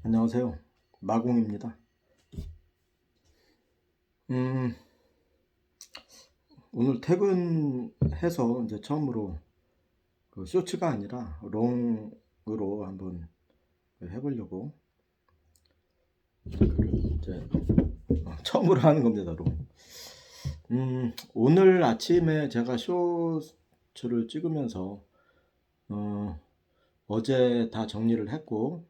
안녕하세요. 마공입니다. 음, 오늘 퇴근해서 이제 처음으로 그 쇼츠가 아니라 롱으로 한번 해보려고 그를 이제 처음으로 하는 겁니다. 롱. 오늘 아침에 제가 쇼츠를 찍으면서 어제 다 정리를 했고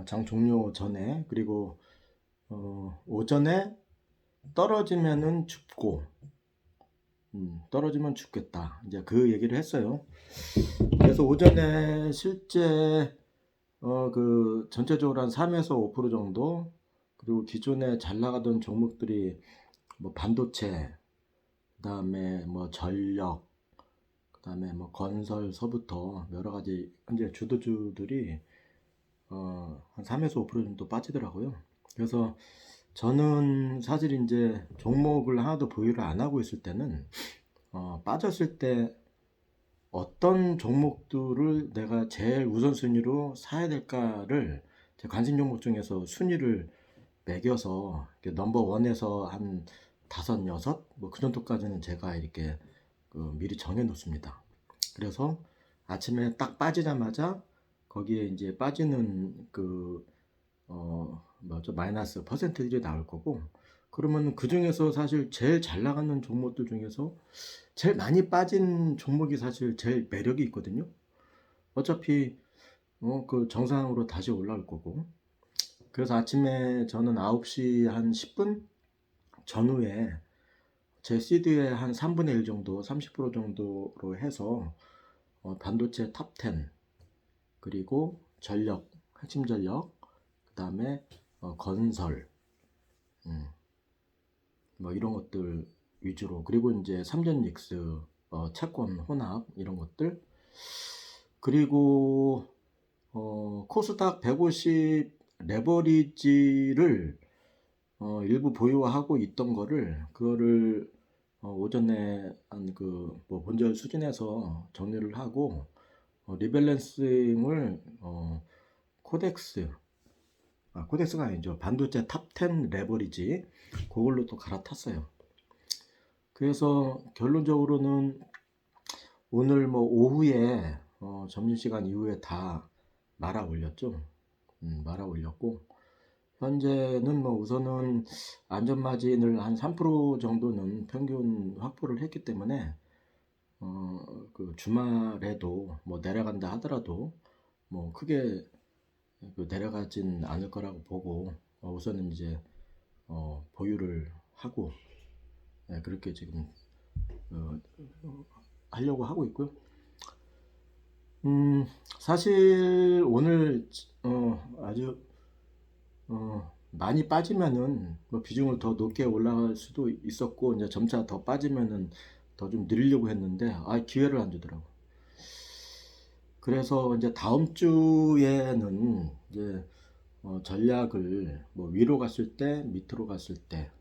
장 종료 전에 그리고 오전에 떨어지면은 춥고 떨어지면 죽겠다. 이제 그 얘기를 했어요. 그래서 오전에 실제 그 전체적으로 한 3에서 5% 정도, 그리고 기존에 잘 나가던 종목들이 뭐 반도체, 그다음에 뭐 전력, 그다음에 뭐 건설서부터 여러 가지 이제 주도주들이 한 3에서 5% 정도 빠지더라고요. 그래서 저는 사실 이제 종목을 하나도 보유를 안 하고 있을 때는 빠졌을 때 어떤 종목들을 내가 제일 우선순위로 사야 될까를 제 관심 종목 중에서 순위를 매겨서 넘버 원에서 한 다섯, 여섯 뭐 그 정도까지는 제가 이렇게 미리 정해 놓습니다. 그래서 아침에 딱 빠지자마자 거기에 이제 빠지는 뭐죠, 마이너스 퍼센트들이 나올 거고, 그러면 그 중에서 사실 제일 잘 나가는 종목들 중에서 제일 많이 빠진 종목이 사실 제일 매력이 있거든요. 어차피 그 정상으로 다시 올라올 거고. 그래서 아침에 저는 9시 한 10분 전후에 제 CD의 한 3분의 1 정도, 30% 정도로 해서 반도체 탑 10, 그리고 전력, 핵심 전력, 그 다음에 건설, 음, 뭐 이런 것들 위주로, 그리고 이제 삼전 닉스, 채권 혼합 이런 것들, 그리고 코스닥 150 레버리지를 일부 보유하고 있던 그거를 오전에 한 뭐 본절 수준에서 정리를 하고 리밸런싱을 코덱스가 아니죠. 반도체 탑 10 레버리지 그걸로 또 갈아탔어요. 그래서 결론적으로는 오늘 뭐 오후에 점심시간 이후에 다 말아 올렸죠. 말아 올렸고 현재는 뭐 우선은 안전마진을 한 3% 정도는 평균 확보를 했기 때문에 그 주말에도 뭐 내려간다 하더라도 뭐 크게 내려가진 않을 거라고 보고 우선은 이제 보유를 하고 그렇게 지금 어, 하려고 하고 있고요. 사실 오늘 아주 많이 빠지면은 뭐 비중을 더 높게 올라갈 수도 있었고 이제 점차 더 빠지면은 더 좀 늘리려고 했는데 기회를 안 주더라고. 그래서 이제 다음 주에는 이제 전략을 뭐 위로 갔을 때 밑으로 갔을 때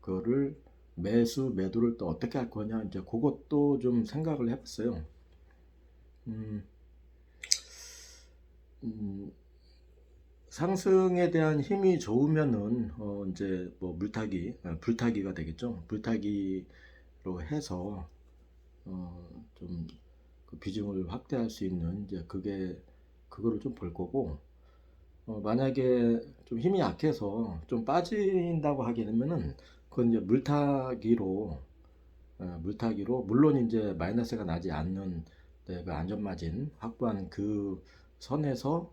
그거를 매수 매도를 또 어떻게 할 거냐 이제 그것도 좀 생각을 해봤어요. 음, 음, 상승에 대한 힘이 좋으면은 이제 뭐 불타기가 되겠죠. 불타기로 해서 좀그 비중을 확대할 수 있는 이제 그거를 좀 볼 거고, 만약에 좀 힘이 약해서 좀 빠진다고 하게 되면은 그건 이제 물타기로 물론 이제 마이너스가 나지 않는 그 안전마진 확보한 그 선에서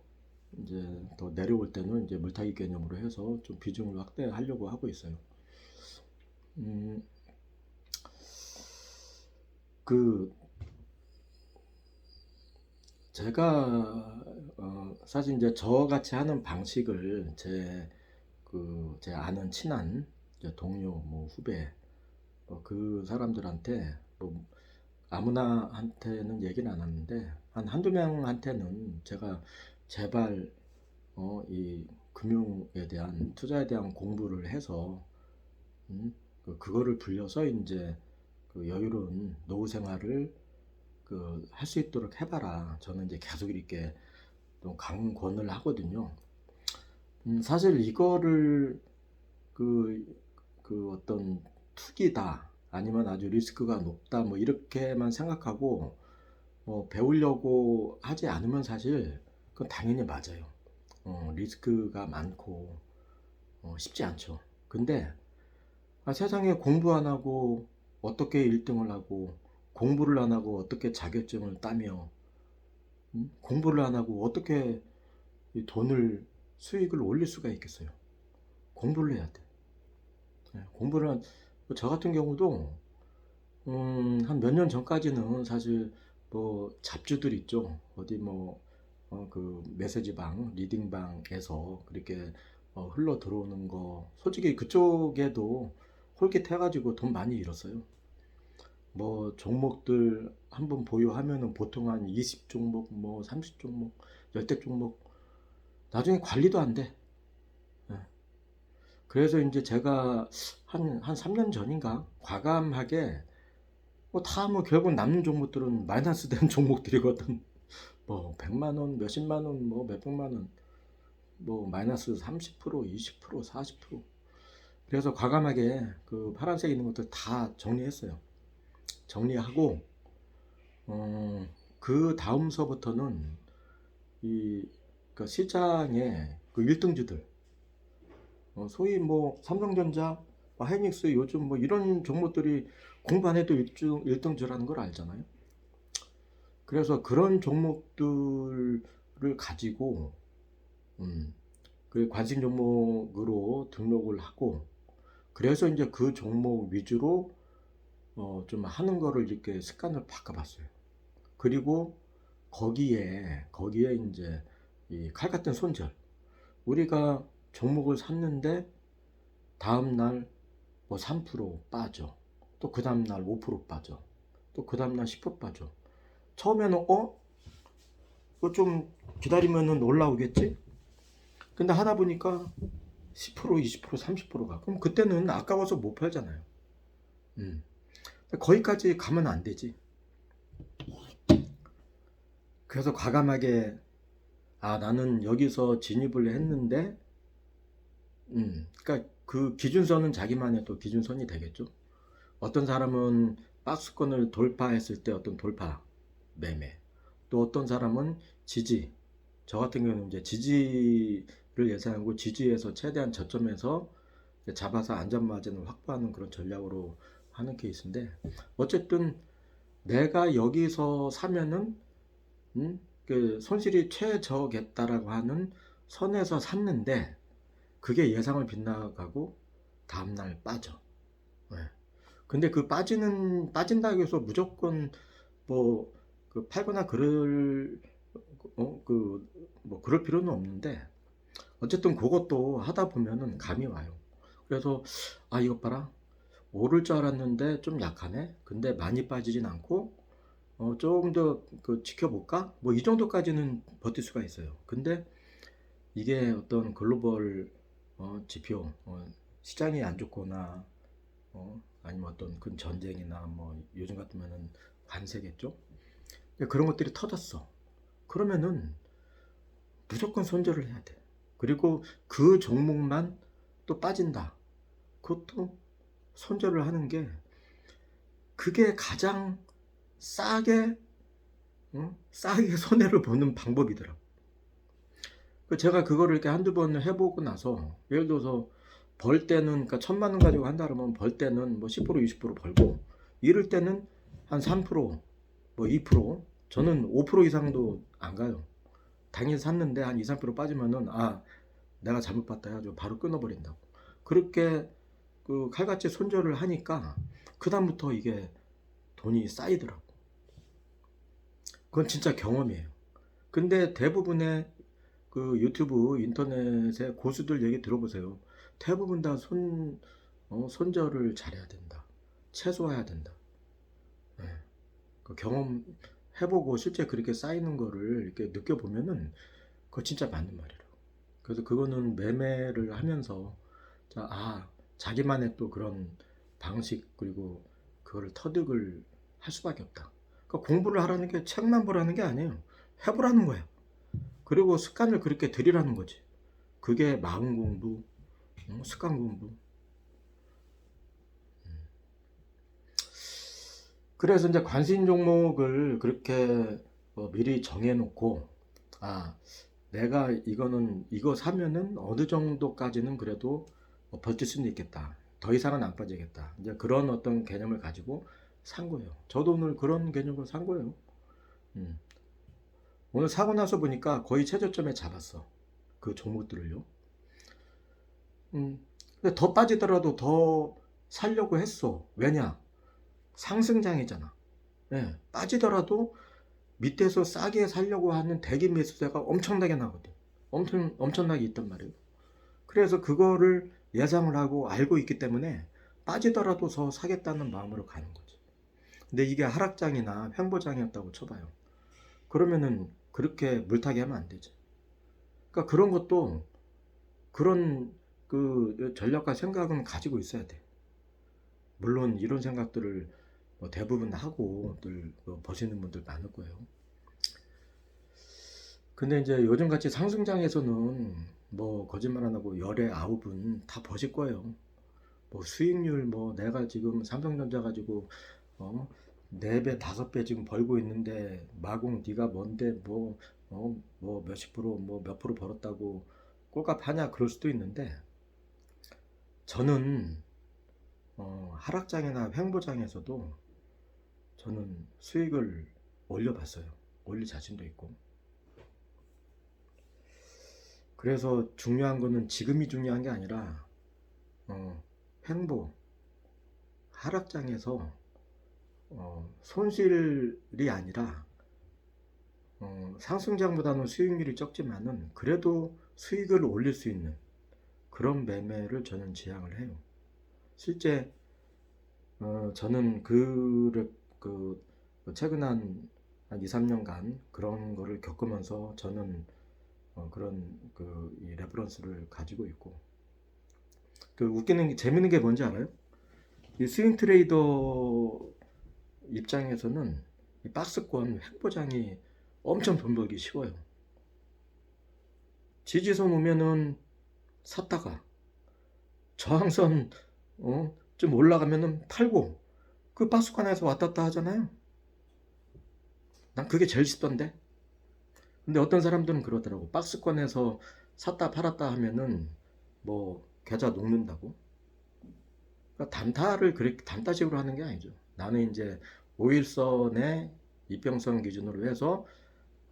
이제 더 내려올 때는 이제 물타기 개념으로 해서 좀 비중을 확대하려고 하고 있어요. 음, 그 제가 사실 이제 저같이 하는 방식을 제 아는 친한 이제 동료 뭐 후배 그 사람들한테 뭐 아무나한테는 얘기는 안 하는데 한 한두 명한테는 제가 제발 이 금융에 대한 투자에 대한 공부를 해서 그거를 불려서 이제 그 여유로운 노후 생활을 할 수 있도록 해봐라. 저는 이제 계속 이렇게 좀 강권을 하거든요. 사실 이거를 그, 그 어떤 투기다 아니면 아주 리스크가 높다 뭐 이렇게만 생각하고 배우려고 하지 않으면 사실 그건 당연히 맞아요. 리스크가 많고 쉽지 않죠. 근데 세상에 공부 안 하고 어떻게 1등을 하고 공부를 안 하고 어떻게 자격증을 따며 공부를 안 하고 어떻게 이 돈을 수익을 올릴 수가 있겠어요. 공부를 해야 돼. 공부를 저 같은 경우도 한 몇 년 전까지는 사실 뭐 잡주들 있죠. 어디 뭐 그 메시지방, 리딩방에서 그렇게 흘러 들어오는 거 솔직히 그쪽에도 홀깃해가지고 돈 많이 잃었어요. 뭐 종목들 한번 보유하면은 보통 한 20종목, 뭐 30종목, 열대 종목 나중에 관리도 안 돼. 예. 그래서 이제 제가 한 3년 전인가 과감하게 다 결국 남는 종목들은 마이너스 된 종목들이거든. 뭐 100만 원, 몇십만 원, 뭐 몇백만 원, 뭐 마이너스 30%, 20%, 40%. 그래서 과감하게 그 파란색 있는 것들 다 정리했어요. 정리하고 그 다음서부터는 이 그 시장의 그 1등주들 소위 뭐 삼성전자, 뭐 하이닉스 요즘 뭐 이런 종목들이 공부 안 해도 1등주라는 걸 알잖아요. 그래서 그런 종목들을 가지고 그 관심 종목으로 등록을 하고 그래서 이제 그 종목 위주로 좀 하는 거를 이렇게 습관을 바꿔봤어요. 그리고 거기에 이제 이 칼 같은 손절. 우리가 종목을 샀는데 다음날 뭐 3% 빠져. 또 그 다음날 5% 빠져. 또 그 다음날 10% 빠져. 처음에는 그거 좀 기다리면은 올라오겠지? 근데 하다 보니까 10%, 20%, 30%가. 그럼 그때는 아까워서 못 팔잖아요. 음. 거기까지 가면 안 되지. 그래서 과감하게 나는 여기서 진입을 했는데 그러니까 그 기준선은 자기만의 또 기준선이 되겠죠. 어떤 사람은 박스권을 돌파했을 때 어떤 돌파 매매, 또 어떤 사람은 지지, 저 같은 경우는 이제 지지를 예상하고 지지에서 최대한 저점에서 잡아서 안전마진을 확보하는 그런 전략으로 하는 케이스인데 어쨌든 내가 여기서 사면은 그 손실이 최저겠다라고 하는 선에서 샀는데 그게 예상을 빗나가고 다음날 빠져. 네. 근데 그 빠진다고 해서 무조건 그 팔거나 그럴 필요는 없는데 어쨌든 그것도 하다 보면은 감이 와요. 그래서 이것 봐라. 오를 줄 알았는데 좀 약하네. 근데 많이 빠지진 않고 조금 더 그 지켜볼까? 뭐 이 정도까지는 버틸 수가 있어요. 근데 이게 어떤 글로벌 지표, 시장이 안 좋거나 아니면 어떤 큰 전쟁이나 뭐 요즘 같으면은 관세겠죠. 그런 것들이 터졌어. 그러면은 무조건 손절을 해야 돼. 그리고 그 종목만 또 빠진다. 그것도 손절을 하는 게 그게 가장 싸게 싸게 손해를 보는 방법이더라고. 제가 그거를 이렇게 한두 번 해보고 나서 예를 들어서 벌 때는 그러니까 1,000만 원 가지고 한다 그러면 벌 때는 뭐 10% 20% 벌고 잃을 때는 한 3%, 뭐 2%, 저는 5% 이상도 안 가요. 당일 샀는데 한 2, 3% 빠지면은 내가 잘못 봤다 해가지고 바로 끊어버린다고. 그렇게 그 칼같이 손절을 하니까 그다음부터 이게 돈이 쌓이더라고. 그건 진짜 경험이에요. 근데 대부분의 그 유튜브 인터넷의 고수들 얘기 들어보세요. 대부분 다 손절을 잘해야 된다. 최소화해야 된다. 네. 그 경험 해보고 실제 그렇게 쌓이는 거를 이렇게 느껴보면은 그거 진짜 맞는 말이라고. 그래서 그거는 매매를 하면서 자기만의 또 그런 방식 그리고 그거를 터득을 할 수밖에 없다. 그러니까 공부를 하라는 게 책만 보라는 게 아니에요. 해보라는 거야. 그리고 습관을 그렇게 들이라는 거지. 그게 마음 공부, 습관 공부. 그래서 이제 관심 종목을 그렇게 미리 정해놓고, 아, 내가 이거 사면은 어느 정도까지는 그래도 버틸 수는 있겠다. 더 이상은 안 빠지겠다. 이제 그런 어떤 개념을 가지고 산 거예요. 저도 오늘 그런 개념으로 산 거예요. 음. 오늘 사고 나서 보니까 거의 최저점에 잡았어. 그 종목들을요. 근데 더 빠지더라도 더 살려고 했어. 왜냐? 상승장이잖아. 예, 빠지더라도 밑에서 싸게 살려고 하는 대기 매수세가 엄청나게 나거든. 엄청나게 있단 말이에요. 그래서 그거를 예상을 하고 알고 있기 때문에 빠지더라도 더 사겠다는 마음으로 가는 거지. 근데 이게 하락장이나 횡보장이었다고 쳐봐요. 그러면은 그렇게 물타기 하면 안 되지. 그러니까 그런 것도 그런 그 전략과 생각은 가지고 있어야 돼. 물론 이런 생각들을 대부분 하고 늘 버시는 분들 많을 거예요. 근데 이제 요즘같이 상승장에서는 뭐 거짓말 안 하고 열의 아홉은 다 버실 거예요. 뭐 수익률 뭐 내가 지금 삼성전자 가지고 어 4배 5배 지금 벌고 있는데 마공 네가 뭔데 뭐 몇십 프로 뭐 몇 프로 벌었다고 꼴값 하냐 그럴 수도 있는데 저는 하락장이나 횡보장에서도 저는 수익을 올려봤어요. 올릴 자신도 있고. 그래서 중요한 거는 지금이 중요한 게 아니라 횡보, 하락장에서 손실이 아니라 상승장보다는 수익률이 적지만은 그래도 수익을 올릴 수 있는 그런 매매를 저는 지향을 해요. 실제 저는 그 최근 한 2, 3년간 그런 거를 겪으면서 저는 그런 이 레퍼런스를 가지고 있고 그 웃기는 게 재밌는 게 뭔지 알아요? 이 스윙 트레이더 입장에서는 이 박스권 횡보장이 엄청 돈 벌기 쉬워요. 지지선 오면은 샀다가 저항선 좀 올라가면은 팔고 그 박스권에서 왔다 갔다 하잖아요. 난 그게 제일 쉽던데. 근데 어떤 사람들은 그러더라고. 박스권에서 샀다 팔았다 하면은 뭐 계좌 녹는다고. 그러니까 단타를 그렇게 단타식으로 하는 게 아니죠. 나는 이제 5일선의 이평선 기준으로 해서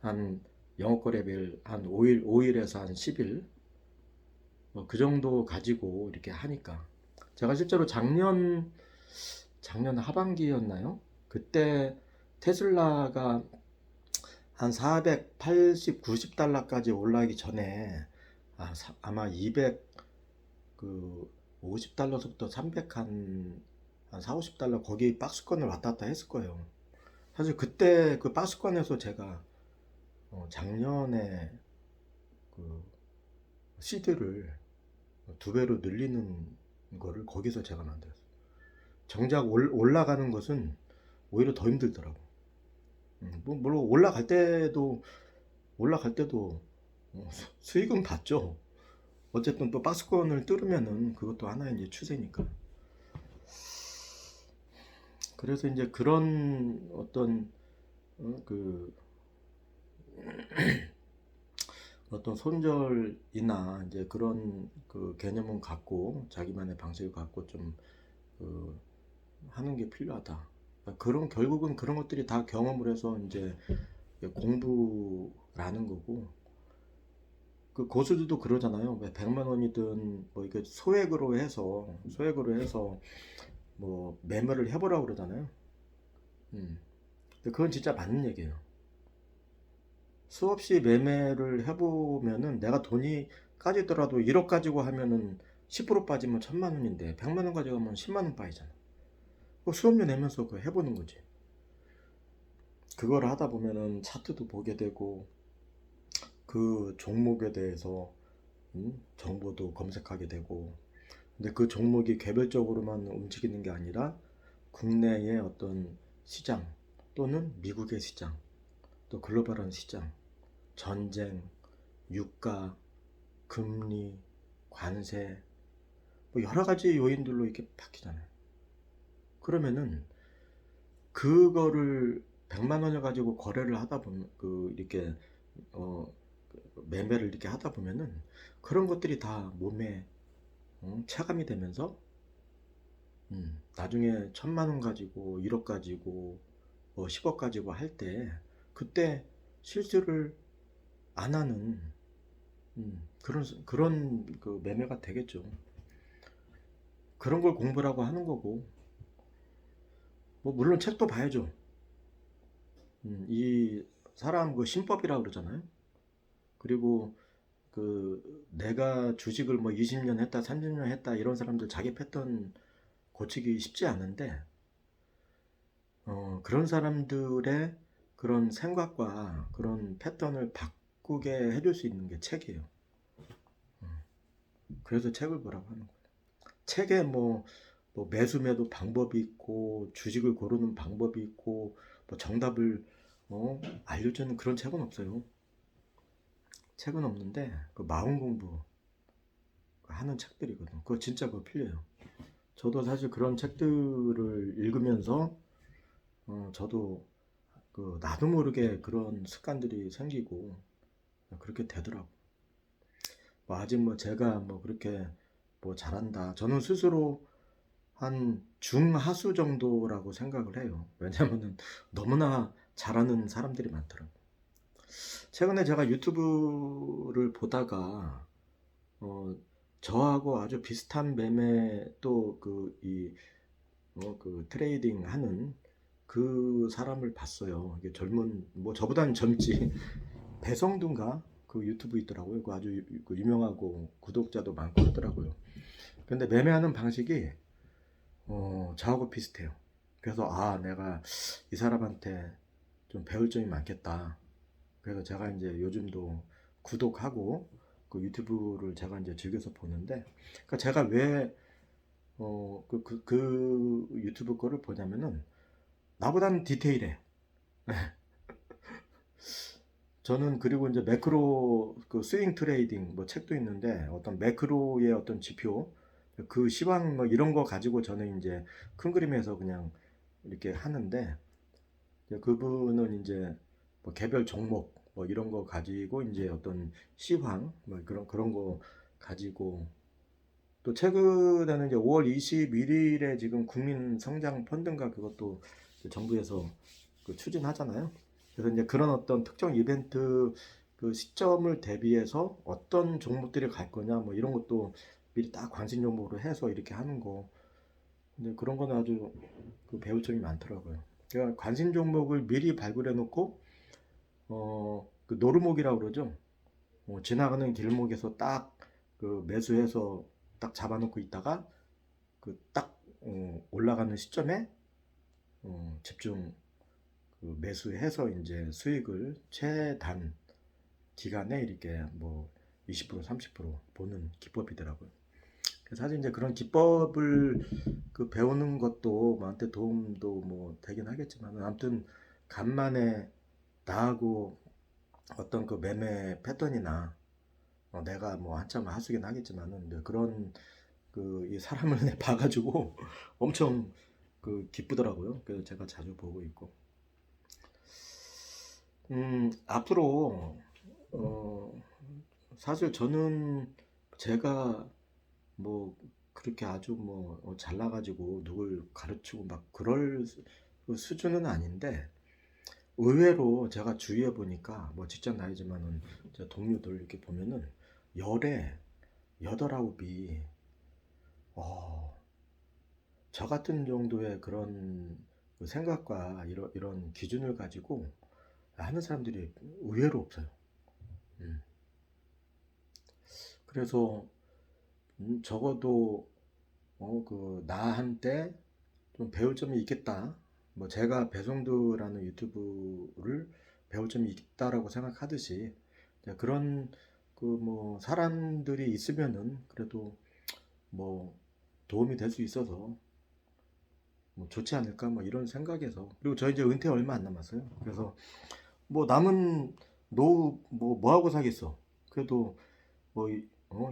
한 영업거래일 한 5일에서 한 10일 뭐 그 정도 가지고 이렇게 하니까 제가 실제로 작년 하반기였나요? 그때 테슬라가 한 480, 90달러까지 올라가기 전에 아마 200 그 50달러서부터 300 한 4, 50달러 거기 박스권을 왔다 갔다 했을 거예요. 사실 그때 그 박스권에서 제가 작년에 그 시드를 2배로 늘리는 거를 거기서 제가 만들었어요. 정작 올라가는 것은 오히려 더 힘들더라고. 뭐 물론 올라갈 때도 수익은 봤죠. 어쨌든 또 박스권을 뚫으면은 그것도 하나의 이제 추세니까. 그래서 이제 그런 어떤 그 어떤 손절이나 이제 그런 그 개념은 갖고 자기만의 방식을 갖고 좀그 하는 게 필요하다. 그러니까 그런 결국은 그런 것들이 다 경험을 해서 이제 공부라는 거고 그 고수들도 그러잖아요. 100만 원이든 뭐 이게 소액으로 해서 뭐 매매를 해보라고 그러잖아요. 근데 그건 진짜 맞는 얘기예요. 수없이 매매를 해보면은 내가 돈이 까지더라도 1억 가지고 하면은 10% 빠지면 1000만 원인데 100만 원 가지고 하면 10만 원 빠지잖아. 그 수업료 내면서 그 해보는 거지. 그걸 하다 보면은 차트도 보게 되고 그 종목에 대해서 정보도 검색하게 되고 근데 그 종목이 개별적으로만 움직이는 게 아니라 국내의 어떤 시장 또는 미국의 시장 또 글로벌한 시장 전쟁 유가, 금리, 관세, 뭐 여러 가지 요인들로 이렇게 바뀌잖아요. 그러면은 그거를 100만 원을 가지고 거래를 하다 보면 이렇게 어 매매를 이렇게 하다 보면은 그런 것들이 다 몸에 체감이 되면서 나중에 1,000만 원 가지고 1억 가지고 10억 가지고 할 때 그때 실수를 안 하는 그런 그 매매가 되겠죠. 그런 걸 공부라고 하는 거고, 뭐 물론 책도 봐야죠. 이 사람 그 신법이라고 그러잖아요. 그리고 그 내가 주식을 뭐 20년 했다, 30년 했다 이런 사람들 자기 패턴 고치기 쉽지 않은데 그런 사람들의 그런 생각과 그런 패턴을 바꾸게 해줄 수 있는 게 책이에요. 그래서 책을 보라고 하는 거예요. 책에 뭐 매수 매도 방법이 있고 주식을 고르는 방법이 있고 뭐 정답을 알려주는 그런 책은 없어요. 책은 없는데 그 마음 공부 하는 책들이거든. 그거 진짜 그거 필요해요. 저도 사실 그런 책들을 읽으면서 저도 그 나도 모르게 그런 습관들이 생기고 그렇게 되더라고. 뭐 아직 뭐 제가 뭐 그렇게 뭐 잘한다. 저는 스스로 한 중하수 정도라고 생각을 해요. 왜냐면은 너무나 잘하는 사람들이 많더라고. 최근에 제가 유튜브를 보다가 어, 저하고 아주 비슷한 매매 또 그 트레이딩 하는 그 사람을 봤어요. 이게 젊은 뭐 저보다는 젊지 배성두인가 그 유튜브 있더라고요. 그 아주 그 유명하고 구독자도 많고 하더라고요. 근데 매매하는 방식이 저하고 비슷해요. 그래서 아 내가 이 사람한테 좀 배울 점이 많겠다. 그래서 제가 이제 요즘도 구독하고 그 유튜브를 제가 이제 즐겨서 보는데 그러니까 제가 왜 그 유튜브 거를 보냐면은 나보다는 디테일해. 저는 그리고 이제 매크로 그 스윙 트레이딩 뭐 책도 있는데 어떤 매크로의 어떤 지표 그 시황 뭐 이런 거 가지고 저는 이제 큰 그림에서 그냥 이렇게 하는데 이제 그분은 이제 뭐 개별 종목 뭐 이런 거 가지고 이제 어떤 시황 뭐 그런 거 가지고 또 최근에는 이제 5월 21일에 지금 국민 성장 펀드인가 그것도 정부에서 그 추진하잖아요. 그래서 이제 그런 어떤 특정 이벤트 그 시점을 대비해서 어떤 종목들이 갈 거냐 뭐 이런 것도 미리 딱 관심 종목으로 해서 이렇게 하는 거. 근데 그런 거는 아주 그 배울 점이 많더라고요. 그러니까 관심 종목을 미리 발굴해 놓고 그 노루목이라고 그러죠. 지나가는 길목에서 딱 그 매수해서 딱 잡아놓고 있다가 그 딱 올라가는 시점에 집중 그 매수해서 이제 수익을 최단 기간에 이렇게 뭐 20% 30% 보는 기법이더라고요. 그래서 사실 이제 그런 기법을 그 배우는 것도 나한테 도움도 뭐 되긴 하겠지만 아무튼 간만에 나하고 어떤 그 매매 패턴이나 내가 뭐 한참 하수긴 하겠지만은 그런 그 이 사람을 내 봐가지고 엄청 그 기쁘더라고요. 그래서 제가 자주 보고 있고. 앞으로 어 사실 저는 제가 뭐 그렇게 아주 뭐 잘나가지고 누굴 가르치고 막 그럴 그 수준은 아닌데 의외로 제가 주위에 보니까 뭐 직장 다니지만은 제 동료들 이렇게 보면은 열에 여덟 아홉이 어, 저 같은 정도의 그런 그 생각과 이런 기준을 가지고 하는 사람들이 의외로 없어요. 음. 그래서 적어도 그 나한테 좀 배울 점이 있겠다. 뭐 제가 배송두라는 유튜브를 배울 점이 있다라고 생각하듯이 그런 그 뭐 사람들이 있으면은 그래도 뭐 도움이 될 수 있어서 뭐 좋지 않을까 뭐 이런 생각에서 그리고 저 이제 은퇴 얼마 안 남았어요. 그래서 뭐 남은 노후 뭐 하고 사겠어. 그래도 뭐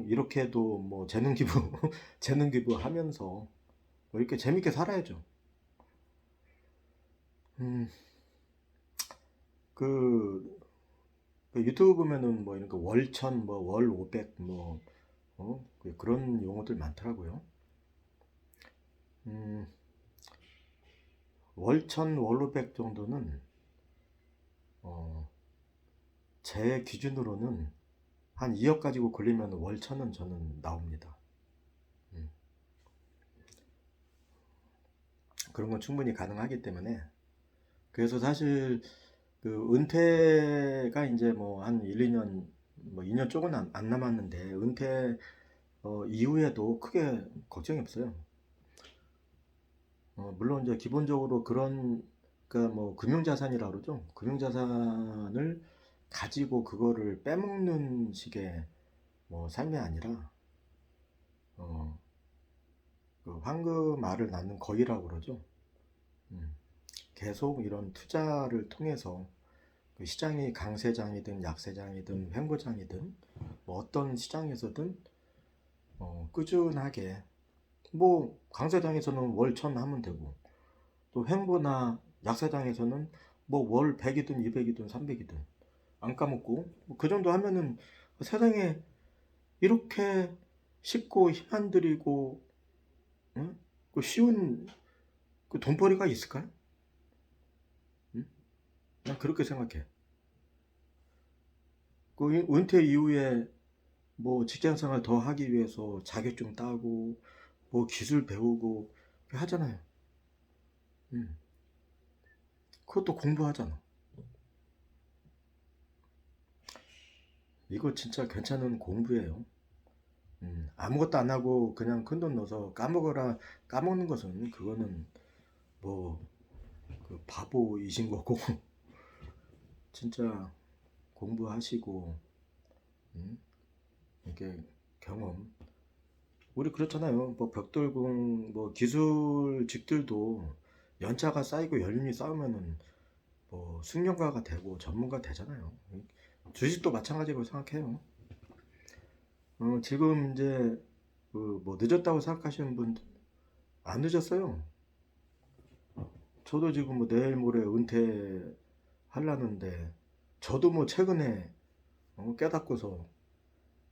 이렇게도 뭐 재능 기부 재능 기부하면서 뭐 이렇게 재밌게 살아야죠. 음, 그, 그 유튜브 보면은 뭐 이런 거 월천 뭐 월 500 뭐 그런 용어들 많더라고요. 음, 월천 월 500 정도는 어, 제 기준으로는 한 2억 가지고 걸리면 월천은 저는 나옵니다. 음, 그런 건 충분히 가능하기 때문에 그래서 사실 그 은퇴가 이제 뭐 한 1, 2년 뭐 2년 조금 안 남았는데 은퇴 이후에도 크게 걱정이 없어요. 물론 이제 기본적으로 그런 그러니까 뭐 금융자산이라고 그러죠. 금융자산을 가지고 그거를 빼먹는 식의 뭐 삶이 아니라 어, 그 황금알을 낳는 거위라고 그러죠. 음, 계속 이런 투자를 통해서 그 시장이 강세장이든 약세장이든 횡보장이든 뭐 어떤 시장에서든 꾸준하게 뭐 강세장에서는 월천 하면 되고 또 횡보나 약세장에서는 뭐 월 100이든 200이든 300이든 안 까먹고 뭐그 정도 하면은 세상에 이렇게 쉽고 힘 안 들이고 응? 그 쉬운 그 돈벌이가 있을까요? 응? 난 그렇게 생각해. 그 은퇴 이후에 뭐 직장 생활 더 하기 위해서 자격증 따고 뭐 기술 배우고 하잖아요. 응. 그것도 공부하잖아. 이거 진짜 괜찮은 공부예요. 아무것도 안 하고 그냥 큰돈 넣어서 까먹어라 까먹는 것은 그거는 뭐그 바보이신 거고 진짜 공부하시고 음, 이게 경험 우리 그렇잖아요. 뭐 벽돌공 뭐 기술직들도 연차가 쌓이고 연륜이 쌓으면은 뭐 숙련가가 되고 전문가 되잖아요. 주식도 마찬가지라고 생각해요. 지금 이제 그뭐 늦었다고 생각하시는 분들 안 늦었어요. 저도 지금 뭐 내일 모레 은퇴하려는데 저도 뭐 최근에 깨닫고서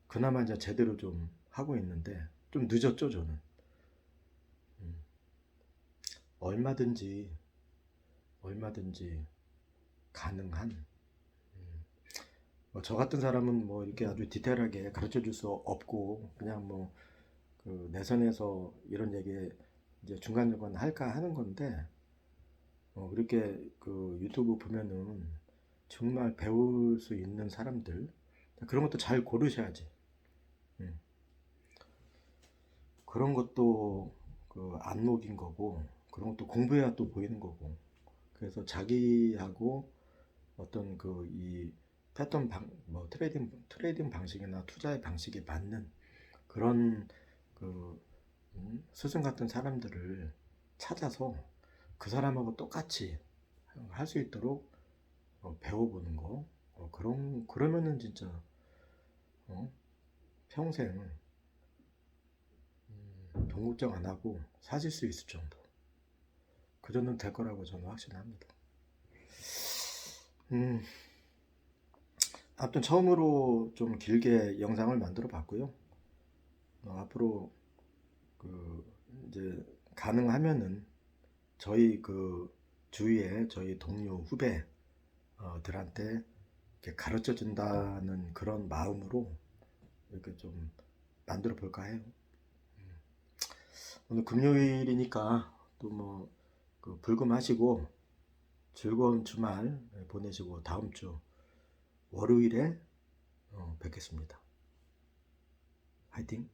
그나마 이제 제대로 좀 하고 있는데 좀 늦었죠 저는. 음, 얼마든지 얼마든지 가능한 뭐저 같은 사람은 뭐 이렇게 아주 디테일하게 가르쳐 줄 수 없고 그냥 뭐 그 내선에서 이런 얘기 이제 중간중간 할까 하는 건데 그렇게 그 유튜브 보면은 정말 배울 수 있는 사람들 그런 것도 잘 고르셔야지. 음, 그런 것도 그 안목인 거고 그런 것도 공부해야 또 보이는 거고 그래서 자기하고 어떤 그 이 패턴 뭐 트레이딩 방식이나 투자의 방식에 맞는 그런 그 스승 같은 사람들을 찾아서 그 사람하고 똑같이 할 수 있도록 배워보는 거 그러면은 진짜 어, 평생 돈 걱정 안 하고 사실 수 있을 정도 그 정도는 될 거라고 저는 확신합니다. 음, 아무튼 처음으로 좀 길게 영상을 만들어 봤고요. 앞으로 그 이제 가능하면은 저희 그 주위에 저희 동료 후배들한테 이렇게 가르쳐 준다는 그런 마음으로 이렇게 좀 만들어 볼까 해요. 오늘 금요일이니까 또 뭐 그 불금하시고 즐거운 주말 보내시고 다음 주 월요일에 뵙겠습니다. 화이팅!